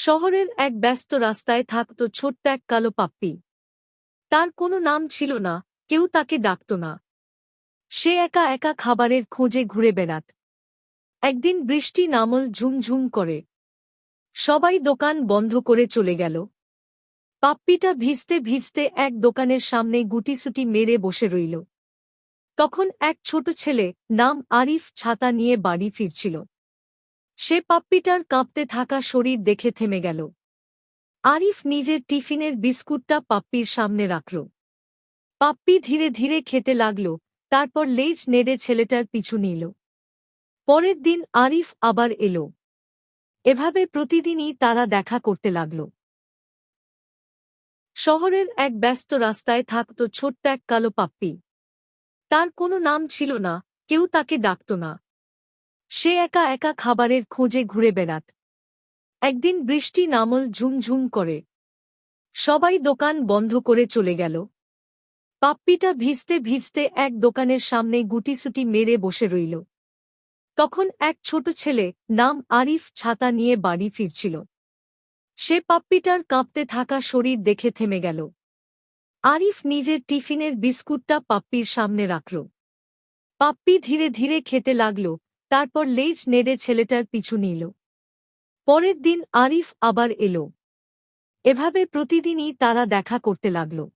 শহরের এক ব্যস্ত রাস্তায় থাকত ছোট্ট এক কালো পাপ্পি। তার কোনো নাম ছিল না, কেউ তাকে ডাকত না। সে একা একা খাবারের খোঁজে ঘুরে বেড়াত। একদিন বৃষ্টি নামল ঝুমঝুম করে। সবাই দোকান বন্ধ করে চলে গেল। পাপ্পিটা ভিজতে ভিজতে এক দোকানের সামনে গুটিসুটি মেরে বসে রইল। তখন এক ছোট ছেলে, নাম আরিফ, ছাতা নিয়ে বাড়ি ফিরছিল। সে পাপ্পিটার কাঁপতে থাকা শরীর দেখে থেমে গেল। আরিফ নিজের টিফিনের বিস্কুটটা পাপ্পির সামনে রাখল। পাপ্পি ধীরে ধীরে খেতে লাগল, তারপর লেজ নেড়ে ছেলেটার পিছু নিল। পরের দিন আরিফ আবার এলো। এভাবে প্রতিদিনই তারা দেখা করতে লাগল। শহরের এক ব্যস্ত রাস্তায় থাকত ছোট্ট এক কালো পাপ্পি। তার কোনো নাম ছিল না, কেউ তাকে ডাকত না। সে একা একা খাবারের খোঁজে ঘুরে বেড়াত। একদিন বৃষ্টি নামল ঝুমঝুম করে। সবাই দোকান বন্ধ করে চলে গেল। পাপ্পিটা ভিজতে ভিজতে এক দোকানের সামনে গুটিসুটি মেরে বসে রইল। তখন এক ছোট ছেলে, নাম আরিফ, ছাতা নিয়ে বাড়ি ফিরছিল। সে পাপ্পিটার কাঁপতে থাকা শরীর দেখে থেমে গেল। আরিফ নিজের টিফিনের বিস্কুটটা পাপ্পির সামনে রাখল। পাপ্পি ধীরে ধীরে খেতে লাগল, তারপর লেজ নেড়ে ছেলেটার পিছু নিল। পরের দিন আরিফ আবার এলো। এভাবে প্রতিদিনই তারা দেখা করতে লাগল।